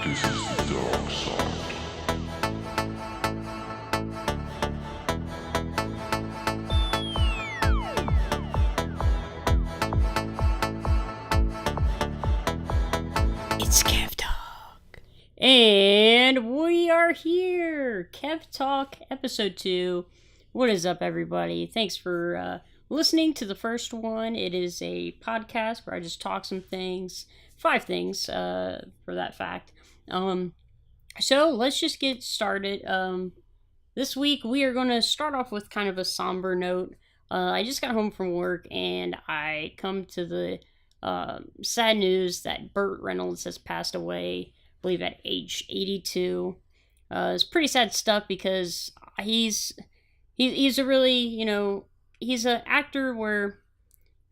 This is the dark side. It's KEVTALK. And we are here. KEVTALK episode 2. What is up, everybody? Thanks for listening to the first one. It is a podcast where I just talk some things. 5 things, for that fact. So let's just get started. This week we are going to start off with kind of a somber note. I just got home from work and I come to the sad news that Burt Reynolds has passed away, I believe at age 82. It's pretty sad stuff because he's a really, he's an actor where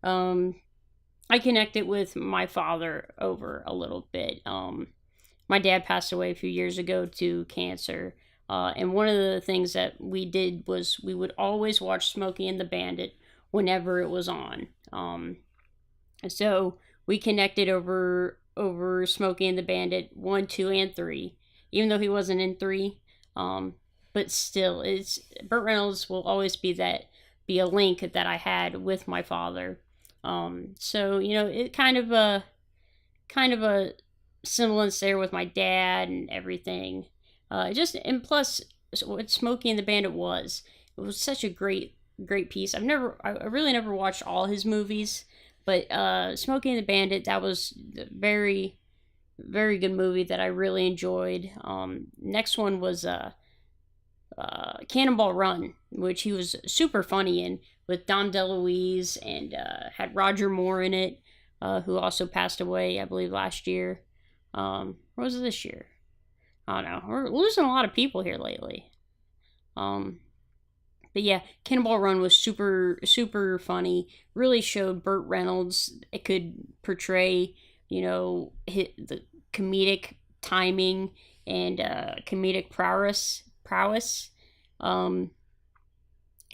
I connected with my father over a little bit. My dad passed away a few years ago to cancer. And one of the things that we did was we would always watch Smokey and the Bandit whenever it was on. So we connected over Smokey and the Bandit 1, 2, and 3, even though he wasn't in 3. But still, it's Burt Reynolds will always be a link that I had with my father. So it kind of a semblance there with my dad and everything. And plus what Smokey and the Bandit was such a great piece. I really never watched all his movies, but Smokey and the Bandit, that was a very, very good movie that I really enjoyed. Next one was Cannonball Run, which he was super funny in, with Dom DeLuise, and had Roger Moore in it, who also passed away, I believe, last year. Or was it this year? I don't know. We're losing a lot of people here lately. But yeah, Cannonball Run was super, super funny. Really showed Burt Reynolds it could portray, the comedic timing and comedic prowess.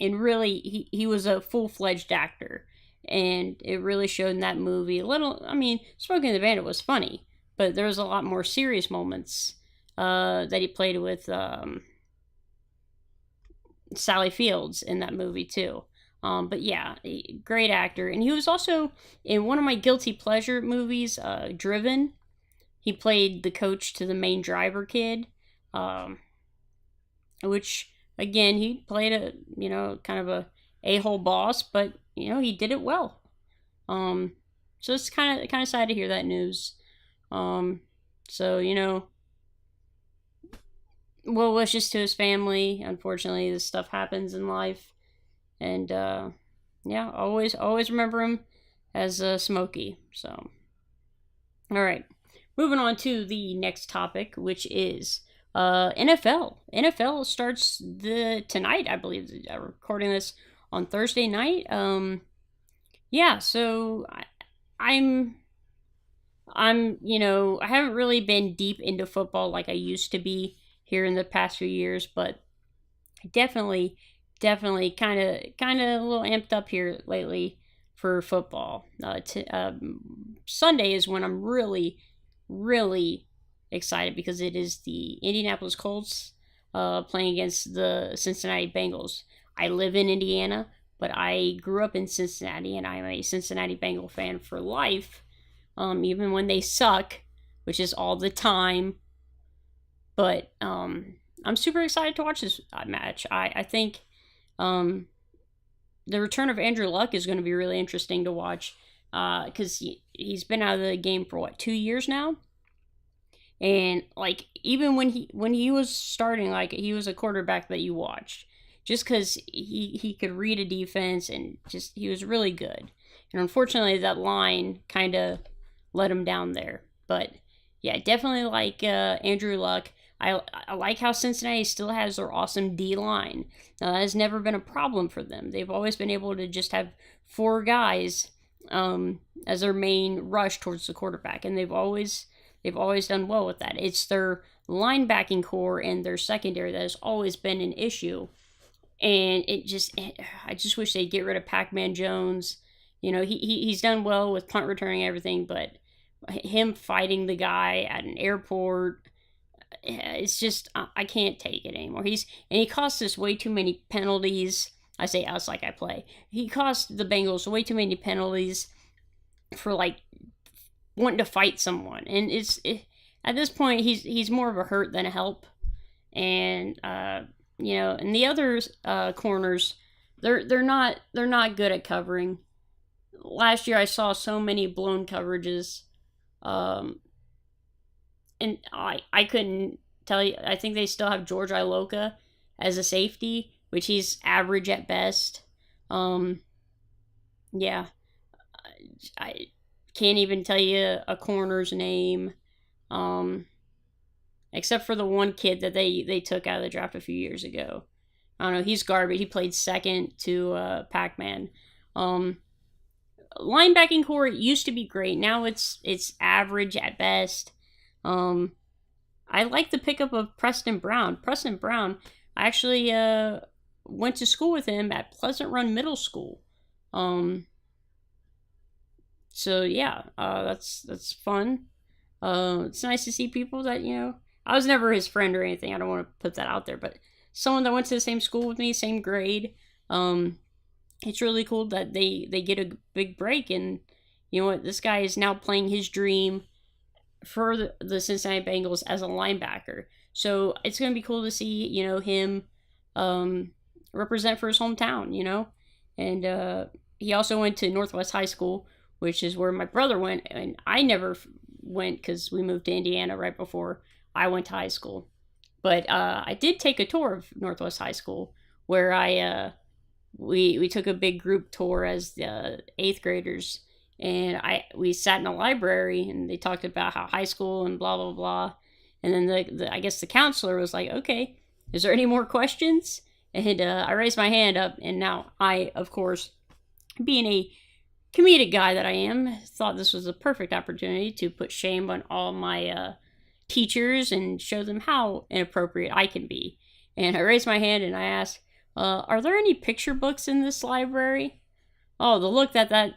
And really, he was a full-fledged actor. And it really showed in that movie. Smoking the Bandit was funny, but there was a lot more serious moments that he played with Sally Fields in that movie too. But yeah, great actor. And he was also in one of my guilty pleasure movies, Driven. He played the coach to the main driver kid, which again, he played a kind of a-hole boss, but he did it well. So it's kind of sad to hear that news. Well wishes to his family. Unfortunately, this stuff happens in life, and always remember him as Smokey. So, all right, moving on to the next topic, which is NFL. NFL starts tonight, I believe. I'm recording this on Thursday night. So I haven't really been deep into football like I used to be here in the past few years, but definitely kind of a little amped up here lately for football. Sunday is when I'm really, really excited because it is the Indianapolis Colts playing against the Cincinnati Bengals. I live in Indiana, but I grew up in Cincinnati, and I'm a Cincinnati Bengal fan for life. Even when they suck, which is all the time. But I'm super excited to watch this match. I think the return of Andrew Luck is going to be really interesting to watch because he's been out of the game for 2 years now. And even when he was starting, he was a quarterback that you watched just because he could read a defense, and just he was really good. And unfortunately, that line kind of let him down there. But yeah, definitely like Andrew Luck. I like how Cincinnati still has their awesome D-line. Now, that has never been a problem for them. They've always been able to just have 4 guys as their main rush towards the quarterback, and they've always done well with that. It's their linebacking core and their secondary that has always been an issue. And I just wish they'd get rid of Pac-Man Jones. He's done well with punt returning and everything, but him fighting the guy at an airport. It's just I can't take it anymore. He costs us way too many penalties. I say us like I play. He cost the Bengals way too many penalties for like wanting to fight someone, and at this point he's more of a hurt than a help. And and the other corners, they're not good at covering. Last year I saw so many blown coverages, and I couldn't tell you. I think they still have George Iloka as a safety, which he's average at best. Yeah, I can't even tell you a corner's name, except for the one kid that they took out of the draft a few years ago. I don't know. He's garbage. He played second to Pac-Man. Linebacking core used to be great. Now it's average at best. I like the pickup of Preston Brown. Preston Brown, I actually went to school with him at Pleasant Run Middle School. So yeah, that's fun. It's nice to see people that I was never his friend or anything. I don't want to put that out there, but someone that went to the same school with me, same grade. It's really cool that they get a big break, and you know what? This guy is now playing his dream for the Cincinnati Bengals as a linebacker. So it's going to be cool to see, him represent for his hometown, And he also went to Northwest High School, which is where my brother went, and I never went because we moved to Indiana right before I went to high school. But I did take a tour of Northwest High School, where we took a big group tour as the 8th graders, and we sat in a library, and they talked about how high school and blah blah blah, and then I guess the counselor was like, okay, is there any more questions? And I raised my hand up, and now I, of course, being a comedic guy that I am, thought this was a perfect opportunity to put shame on all my teachers and show them how inappropriate I can be. And I raised my hand and I asked, are there any picture books in this library? Oh, the look that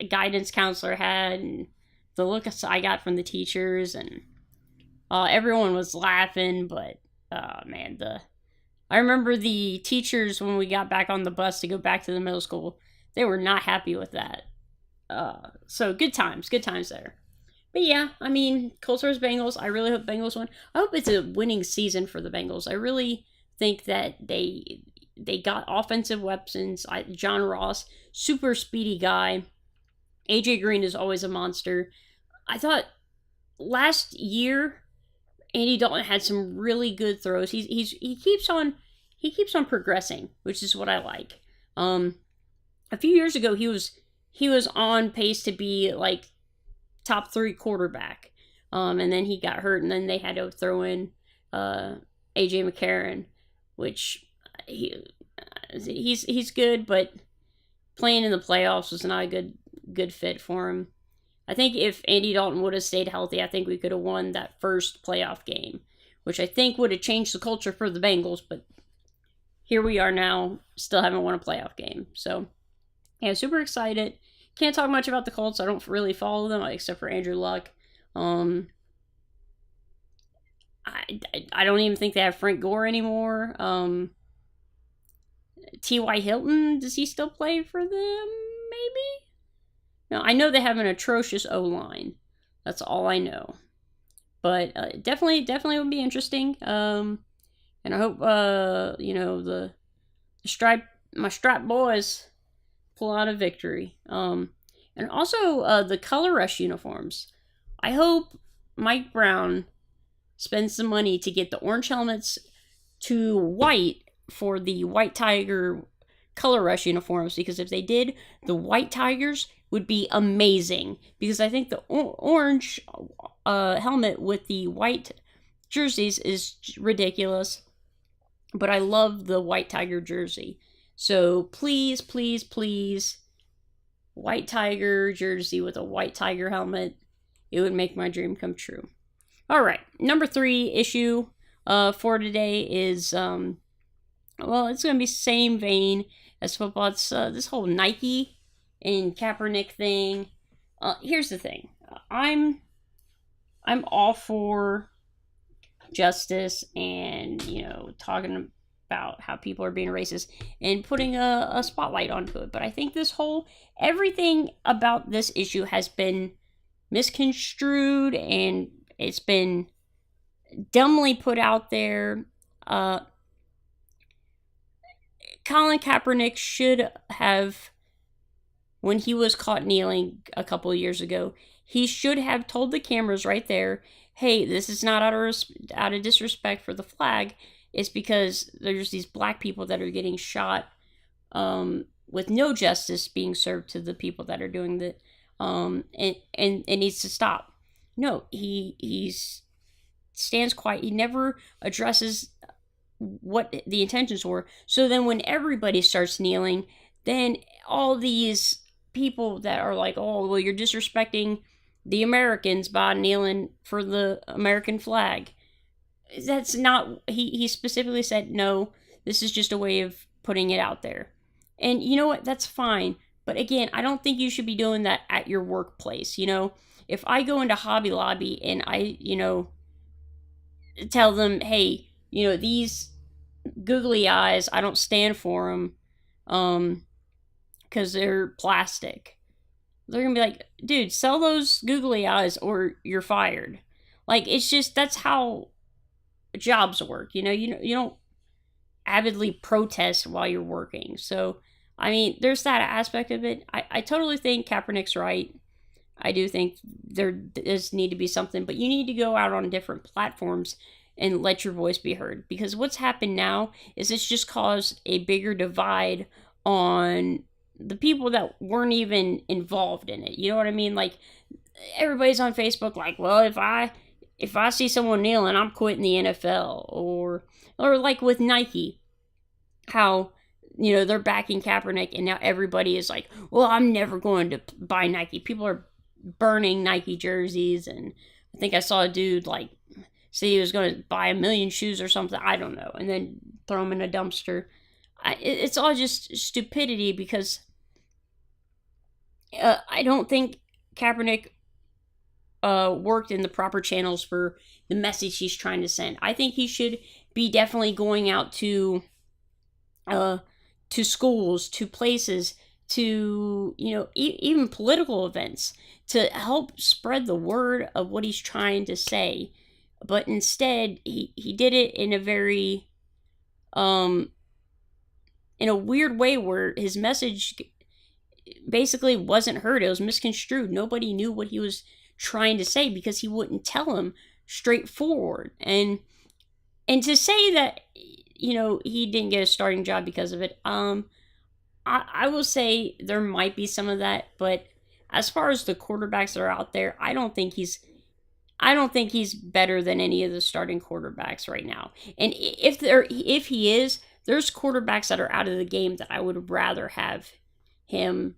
guidance counselor had, and the look I got from the teachers, and everyone was laughing, but man, I remember the teachers, when we got back on the bus to go back to the middle school, they were not happy with that. So good times there. But yeah, I mean, Colts vs. Bengals. I really hope Bengals win. I hope it's a winning season for the Bengals. I really think that they got offensive weapons. John Ross, super speedy guy. AJ Green is always a monster. I thought last year Andy Dalton had some really good throws. He keeps on progressing, which is what I like. A few years ago he was on pace to be like top 3 quarterback. And then he got hurt, and then they had to throw in AJ McCarron, which he's good, but playing in the playoffs was not a good fit for him. I think if Andy Dalton would have stayed healthy, I think we could have won that first playoff game, which I think would have changed the culture for the Bengals, but here we are now, still haven't won a playoff game. So, yeah, super excited. Can't talk much about the Colts. I don't really follow them, except for Andrew Luck. I don't even think they have Frank Gore anymore. T.Y. Hilton, does he still play for them? Maybe? No, I know they have an atrocious O-line. That's all I know. But definitely would be interesting. And I hope, my strap boys pull out a victory. And also the color rush uniforms. I hope Mike Brown spends some money to get the orange helmets to white for the White Tiger color rush uniforms, because if they did, the White Tigers would be amazing, because I think the orange helmet with the white jerseys is ridiculous, but I love the White Tiger jersey. So please, please, please, White Tiger jersey with a White Tiger helmet. It would make my dream come true. All right, number 3 issue for today is, it's going to be same vein as football. It's this whole Nike and Kaepernick thing. Here's the thing. I'm I'm all for justice and, talking about how people are being racist and putting a spotlight onto it. But I think everything about this issue has been misconstrued, and it's been dumbly put out there. Uh, Colin Kaepernick should have, when he was caught kneeling a couple of years ago, he should have told the cameras right there, "Hey, this is not out of disrespect for the flag. It's because there's these black people that are getting shot, with no justice being served to the people that are doing the, and it needs to stop." No, he stands quiet. He never addresses what the intentions were. So then when everybody starts kneeling, then all these people that are like, "Oh, well, you're disrespecting the Americans by kneeling for the American flag." That's not, he specifically said, "No, this is just a way of putting it out there." And you know what? That's fine. But again, I don't think you should be doing that at your workplace. If I go into Hobby Lobby and I, tell them, "Hey, these googly eyes, I don't stand for them, because they're plastic." They're gonna be like, "Dude, sell those googly eyes or you're fired." Like, it's just, that's how jobs work. You don't avidly protest while you're working. So, I mean, there's that aspect of it. I totally think Kaepernick's right. I do think there does need to be something, but you need to go out on different platforms and let your voice be heard. Because what's happened now is it's just caused a bigger divide on the people that weren't even involved in it. You know what I mean? Like, everybody's on Facebook like, "Well, if I see someone kneeling, I'm quitting the NFL." Or like with Nike, how they're backing Kaepernick, and now everybody is like, "Well, I'm never going to buy Nike." People are burning Nike jerseys, and I think I saw a dude like say he was going to buy 1,000,000 shoes or something. I don't know, and then throw them in a dumpster. It's all just stupidity, because I don't think Kaepernick worked in the proper channels for the message he's trying to send. I think he should be definitely going out to schools, to places, to even political events, to help spread the word of what he's trying to say. But instead, he did it in a very in a weird way, where his message basically wasn't heard. It was misconstrued. Nobody knew what he was trying to say, because he wouldn't tell him straightforward. And to say that he didn't get a starting job because of it, I will say there might be some of that. But as far as the quarterbacks that are out there, I don't think he's better than any of the starting quarterbacks right now. And if he is, there's quarterbacks that are out of the game that I would rather have him.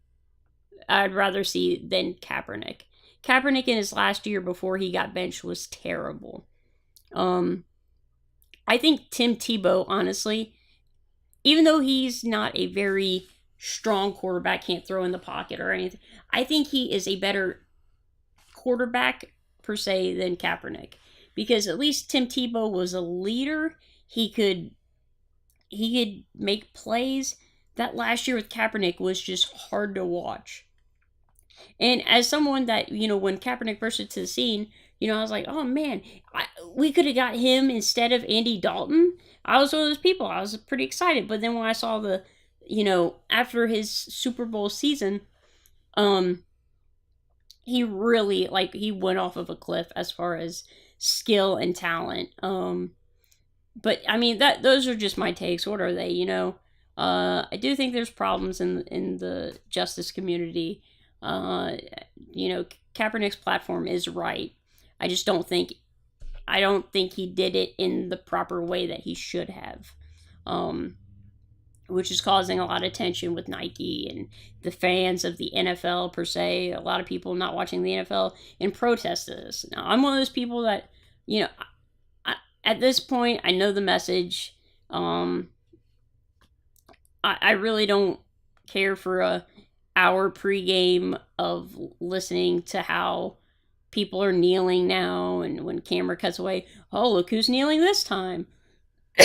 I'd rather see than Kaepernick. Kaepernick in his last year before he got benched was terrible. I think Tim Tebow, honestly, even though he's not a very strong quarterback, can't throw in the pocket or anything, I think he is a better quarterback per se than Kaepernick, because at least Tim Tebow was a leader. He could make plays. That last year with Kaepernick was just hard to watch. And as someone that, when Kaepernick burst into the scene, I was like, "Oh man, we could have got him instead of Andy Dalton." I was one of those people. I was pretty excited. But then when I saw after his Super Bowl season, he really, he went off of a cliff as far as skill and talent. But I mean, those are just my takes. What are they? I do think there's problems in the justice community. Kaepernick's platform is right. I don't think he did it in the proper way that he should have, which is causing a lot of tension with Nike and the fans of the NFL per se. A lot of people not watching the NFL in protest of this. Now, I'm one of those people that, at this point, I know the message. I really don't care for a hour pregame of listening to how people are kneeling now, and when camera cuts away, oh, look who's kneeling this time.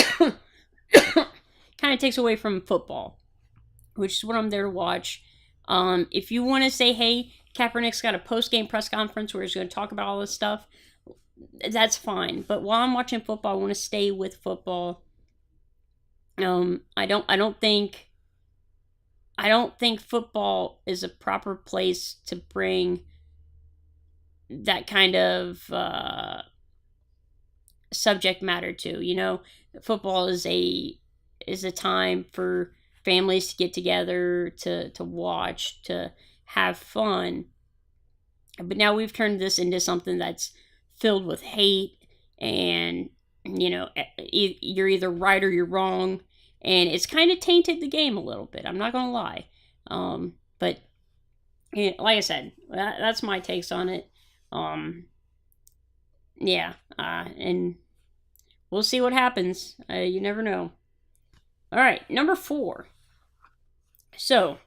Kind of takes away from football, which is what I'm there to watch. If you want to say, hey, Kaepernick's got a post-game press conference where he's going to talk about all this stuff, that's fine. But while I'm watching football, I want to stay with football. I don't think football is a proper place to bring that kind of subject matter to. You know, football is a time for families to get together, to watch, to have fun. But now we've turned this into something that's filled with hate, and you're either right or you're wrong, and it's kind of tainted the game a little bit. I'm not gonna lie, but like I said, that's my takes on it. And we'll see what happens. You never know. All right, number 4. So,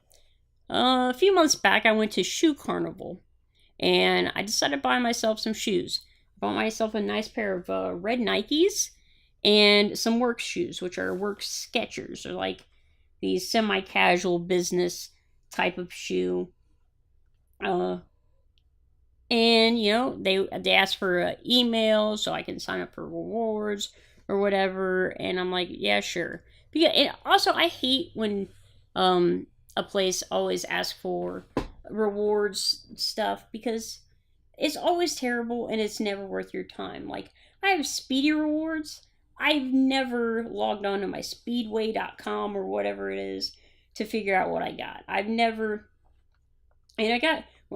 a few months back, I went to shoe carnival, and I decided to buy myself some shoes. I bought myself a nice pair of red Nikes and some work shoes, which are work Skechers. They're like these semi-casual business type of shoe. And they asked for an email so I can sign up for rewards or whatever, and I'm like, yeah, sure. Also, I hate when a place always asks for rewards stuff, because it's always terrible and it's never worth your time. Like, I have Speedy Rewards. I've never logged on to my speedway.com or whatever it is to figure out what I got. I've never... And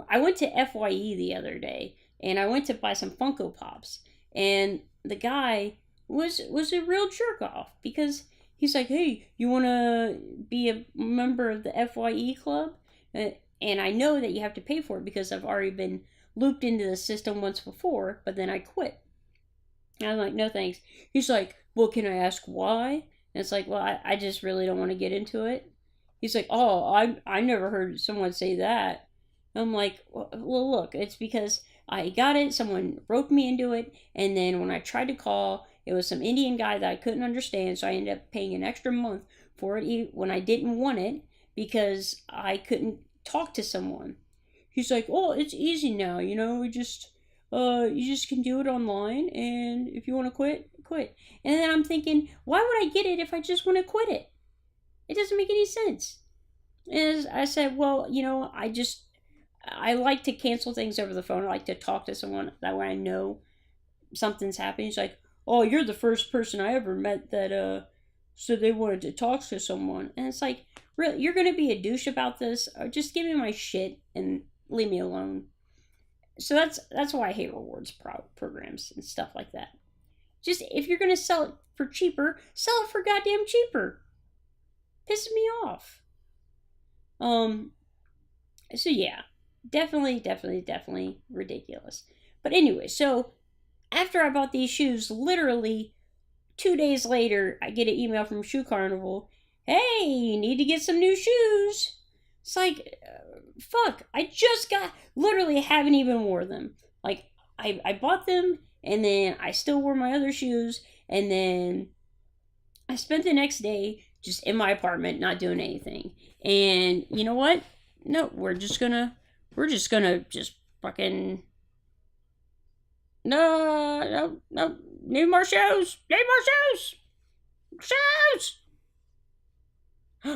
I went to FYE the other day, and I went to buy some Funko Pops, and the guy was a real jerk off, because he's like, hey, you want to be a member of the FYE club? And I know that you have to pay for it because I've already been looped into the system once before, but then I quit. And I'm like, no thanks. He's like, well, can I ask why? And it's like, well, I just really don't want to get into it. He's like, oh, I never heard someone say that. I'm like, well, look, it's because I got it, someone roped me into it, and then when I tried to call, it was some Indian guy that I couldn't understand, so I ended up paying an extra month for it when I didn't want it, because I couldn't talk to someone. He's like, oh, it's easy now, you just can do it online, and if you want to quit, quit. And then I'm thinking, why would I get it if I just want to quit it? It doesn't make any sense. And I said, well, I like to cancel things over the phone. I like to talk to someone. That way I know something's happening. He's like, oh, you're the first person I ever met that said they wanted to talk to someone. And it's like, really, you're going to be a douche about this? Or just give me my shit and leave me alone. So that's why I hate rewards programs and stuff like that. Just, if you're going to sell it for cheaper, sell it for goddamn cheaper. Pisses me off. So yeah. Definitely ridiculous. But anyway, so after I bought these shoes, literally 2 days later, I get an email from Shoe Carnival. Hey, you need to get some new shoes. It's like, fuck, I just literally haven't even wore them. Like, I bought them, and then I still wore my other shoes, and then I spent the next day just in my apartment, not doing anything. And you know what? No, we're just gonna fucking... No, need more shoes! Shoes!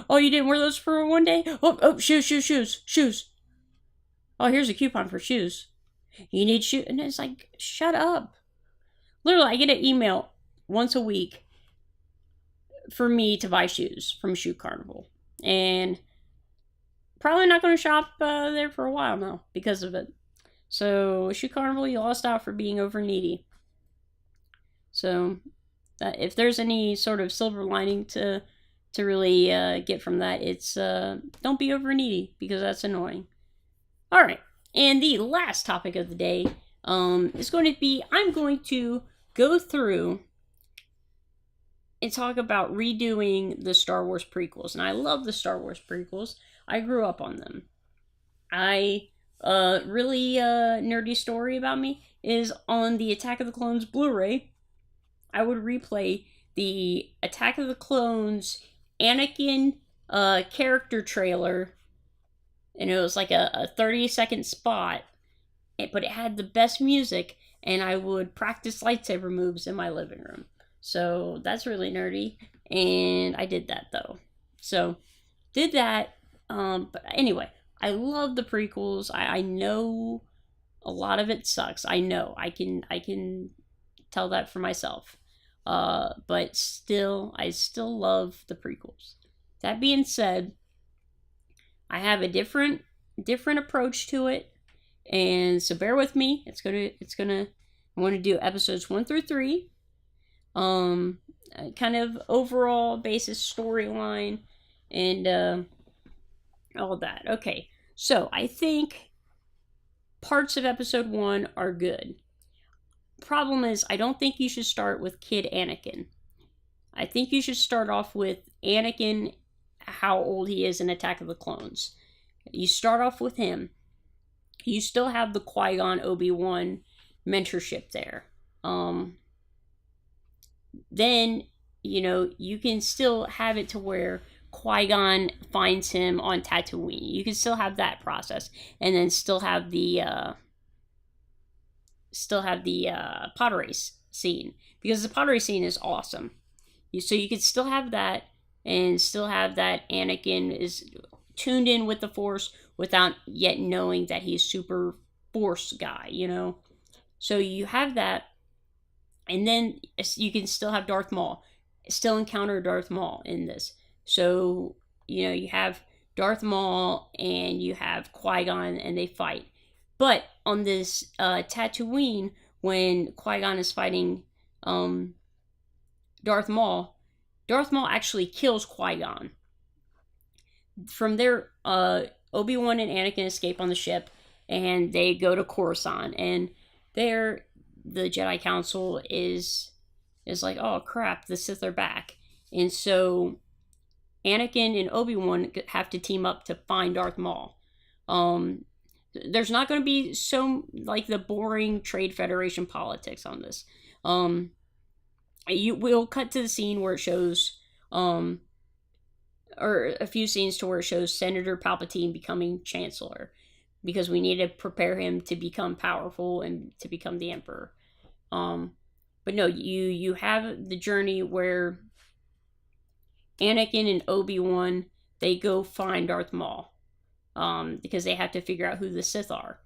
Oh, you didn't wear those for one day? Oh, shoes. Oh, here's a coupon for shoes. You need shoes? And it's like, shut up. Literally, I get an email once a week for me to buy shoes from Shoe Carnival. And probably not going to shop there for a while now because of it. So, Shoe Carnival, you lost out for being over needy. So, if there's any sort of silver lining to really get from that, it's don't be over needy, because that's annoying. Alright, and the last topic of the day is going to be, I'm going to go through and talk about redoing the Star Wars prequels. And I love the Star Wars prequels. I grew up on them. I really nerdy story about me is on the Attack of the Clones Blu-ray. I would replay the Attack of the Clones Anakin character trailer, and it was like a 30-second spot, but it had the best music, and I would practice lightsaber moves in my living room. So that's really nerdy, and I did that though. So did that. But anyway, I love the prequels. I know a lot of it sucks. I know. I can tell that for myself. But still, I still love the prequels. That being said, I have a different approach to it, and so bear with me. I want to do episodes 1 through 3. Kind of overall basis storyline and all that. Okay, so I think parts of episode 1 are good. Problem is, I don't think you should start with Kid Anakin. I think you should start off with Anakin, how old he is in Attack of the Clones. You start off with him. You still have the Qui-Gon Obi-Wan mentorship there. Then, you can still have it to where Qui-Gon finds him on Tatooine. You can still have that process, and then still have the pod race scene, because the pod race scene is awesome. So you could still have that, and still have that Anakin is tuned in with the Force without yet knowing that he's super Force guy, So you have that, and then you can still have Darth Maul, still encounter Darth Maul in this. So, you have Darth Maul and you have Qui-Gon, and they fight. But on this Tatooine, when Qui-Gon is fighting Darth Maul actually kills Qui-Gon. From there, Obi-Wan and Anakin escape on the ship, and they go to Coruscant. And there, the Jedi Council is like, oh crap, the Sith are back. And so Anakin and Obi-Wan have to team up to find Darth Maul. There's not going to be so like the boring Trade Federation politics on this. You will cut to the scene where it shows, or a few scenes to where it shows Senator Palpatine becoming Chancellor, because we need to prepare him to become powerful and to become the Emperor. But no, you have the journey where Anakin and Obi-Wan, they go find Darth Maul, because they have to figure out who the Sith are.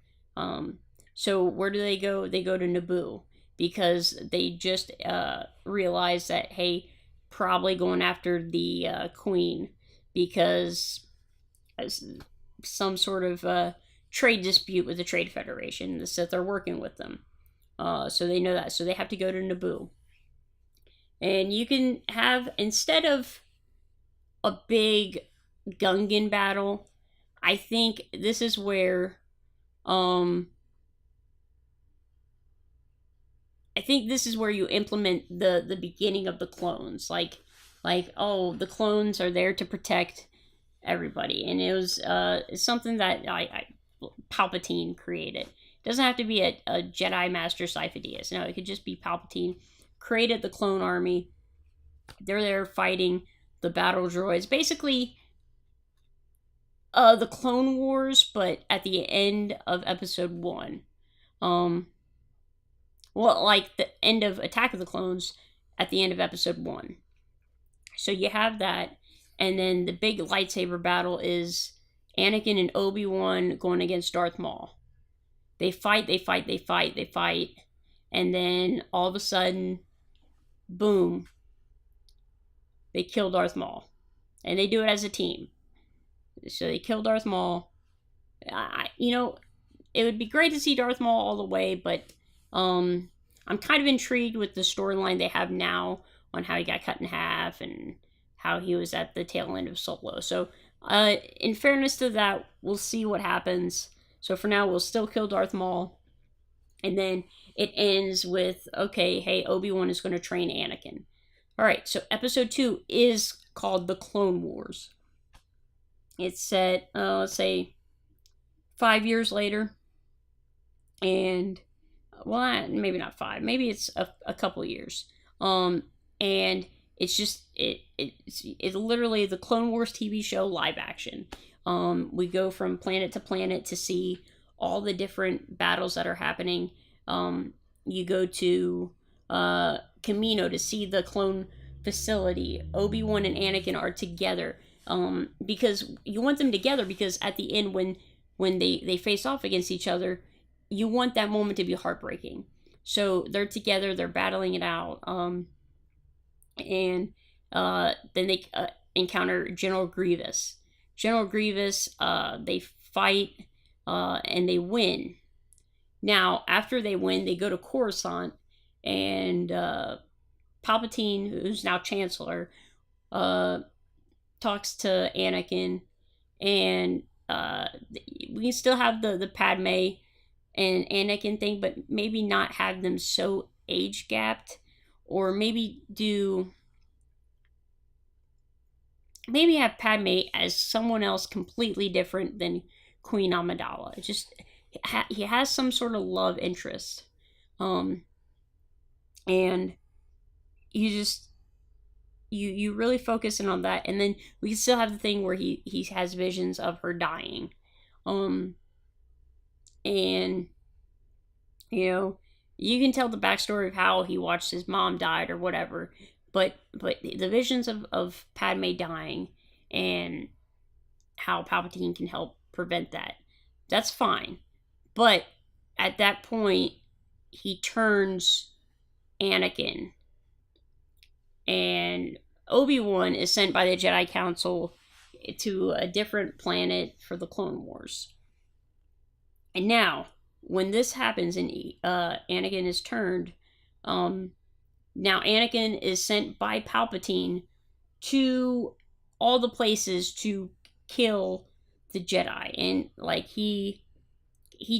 So where do they go? They go to Naboo, because they just realized that, hey, probably going after the Queen, because some sort of trade dispute with the Trade Federation. The Sith are working with them. So they know that. So they have to go to Naboo. And you can have, instead of a big Gungan battle, I think this is where you implement the beginning of the clones. Like oh, the clones are there to protect everybody, and it was something that Palpatine created. It doesn't have to be a Jedi Master Sifo-Dyas. No, it could just be Palpatine created the clone army. They're there fighting the battle droids. Basically, the Clone Wars, but at the end of episode 1. Well, like the end of Attack of the Clones at the end of episode 1. So you have that, and then the big lightsaber battle is Anakin and Obi-Wan going against Darth Maul. They fight, and then all of a sudden, boom, they kill Darth Maul. And they do it as a team. So they kill Darth Maul. It would be great to see Darth Maul all the way, but I'm kind of intrigued with the storyline they have now on how he got cut in half and how he was at the tail end of Solo. So, in fairness to that, we'll see what happens. So for now, we'll still kill Darth Maul. And then it ends with, okay, hey, Obi-Wan is going to train Anakin. Alright, so episode 2 is called The Clone Wars. It's set, let's say, 5 years later, and well, maybe not 5, maybe it's a couple years, and it's just it's literally the Clone Wars TV show live action. We go from planet to planet to see all the different battles that are happening. You go to Camino to see the clone facility. Obi-Wan and Anakin are together, because you want them together, because at the end, when they face off against each other, you want that moment to be heartbreaking. So they're together, they're battling it out, and then they encounter General Grievous. General Grievous, they fight, and they win. Now, after they win, they go to Coruscant, and Palpatine, who's now Chancellor, talks to Anakin, and we can still have the Padme and Anakin thing, but maybe not have them so age gapped, or maybe have Padme as someone else completely different than Queen Amidala. It just he has some sort of love interest, and you really focus in on that, and then we still have the thing where he has visions of her dying, and you can tell the backstory of how he watched his mom died or whatever, but the visions of Padme dying and how Palpatine can help prevent that's fine. But at that point, he turns Anakin, and Obi-Wan is sent by the Jedi Council to a different planet for the Clone Wars. And now, when this happens and Anakin is turned, now Anakin is sent by Palpatine to all the places to kill the Jedi, and he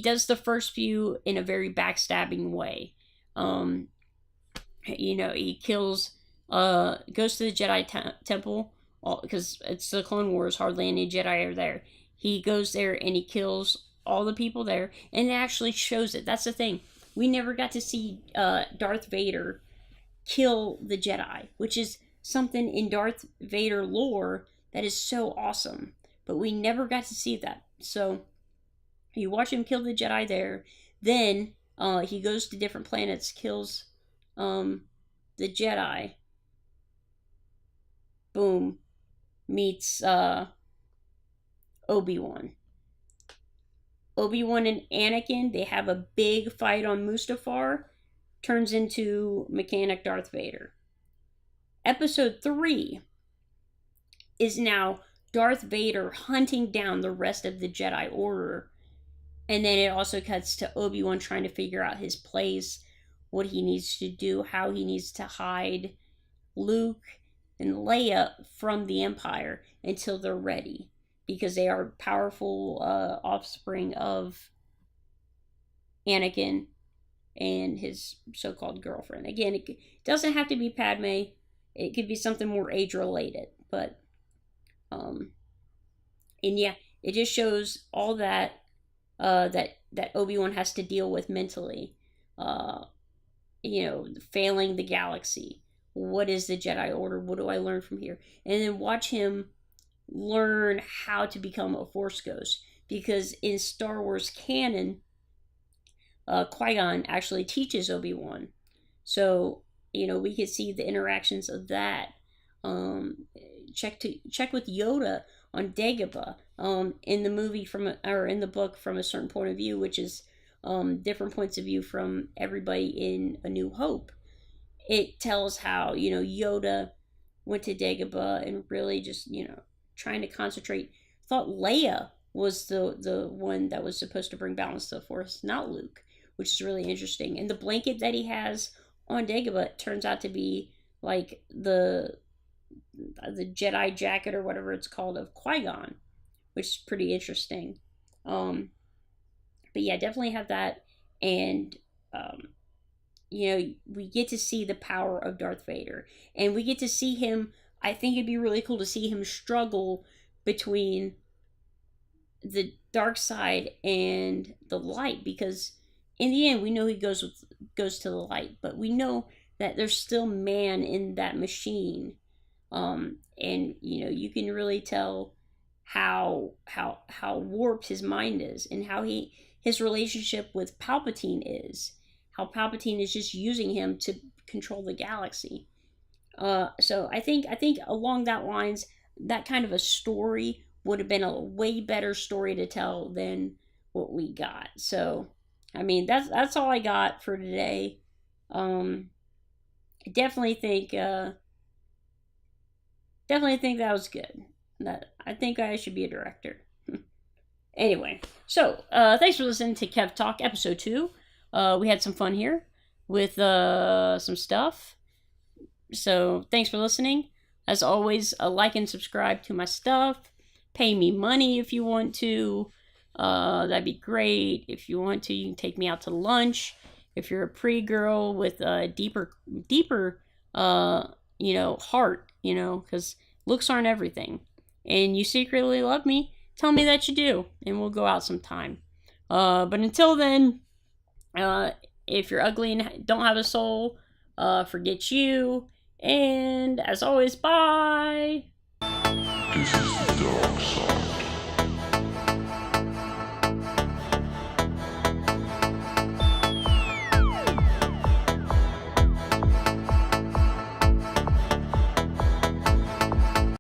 does the first few in a very backstabbing way. He kills, goes to the Jedi temple, because it's the Clone Wars, hardly any Jedi are there. He goes there and he kills all the people there, and it actually shows it. That's the thing. We never got to see Darth Vader kill the Jedi, which is something in Darth Vader lore that is so awesome. But we never got to see that. So you watch him kill the Jedi there. Then he goes to different planets, kills the Jedi. Boom. Meets Obi-Wan. Obi-Wan and Anakin, they have a big fight on Mustafar. Turns into Mechanic Darth Vader. Episode 3 is now Darth Vader hunting down the rest of the Jedi Order. And then it also cuts to Obi-Wan trying to figure out his place, what he needs to do, how he needs to hide Luke and Leia from the Empire until they're ready, because they are powerful offspring of Anakin and his so-called girlfriend. Again, it doesn't have to be Padme. It could be something more age-related. But, and yeah, it just shows all that that Obi-Wan has to deal with mentally. Failing the galaxy. What is the Jedi Order? What do I learn from here? And then watch him learn how to become a Force Ghost. Because in Star Wars canon, Qui-Gon actually teaches Obi-Wan. So, we could see the interactions of that. Check with Yoda on Dagobah. In the movie in the book From a Certain Point of View, which is different points of view from everybody in A New Hope. It tells how, Yoda went to Dagobah and really just, trying to concentrate. Thought Leia was the one that was supposed to bring balance to the Force, not Luke, which is really interesting. And the blanket that he has on Dagobah turns out to be like the Jedi jacket or whatever it's called of Qui-Gon, which is pretty interesting. But yeah, definitely have that. And we get to see the power of Darth Vader, and we get to see him. I think it'd be really cool to see him struggle between the dark side and the light, because in the end we know he goes to the light, but we know that there's still man in that machine. And you can really tell how warped his mind is, and how his relationship with Palpatine is, how Palpatine is just using him to control the galaxy. So I think along that lines, that kind of a story would have been a way better story to tell than what we got. So, I mean, that's all I got for today. I definitely think that was good. That I think I should be a director. Anyway, so thanks for listening to Kev Talk episode 2. We had some fun here with some stuff. So thanks for listening. As always, like and subscribe to my stuff. Pay me money if you want to. That'd be great. If you want to, you can take me out to lunch. If you're a pretty girl with a deeper, heart, because looks aren't everything, and you secretly love me, tell me that you do, and we'll go out sometime. But until then, if you're ugly and don't have a soul, forget you. And as always, bye. This is the dark side.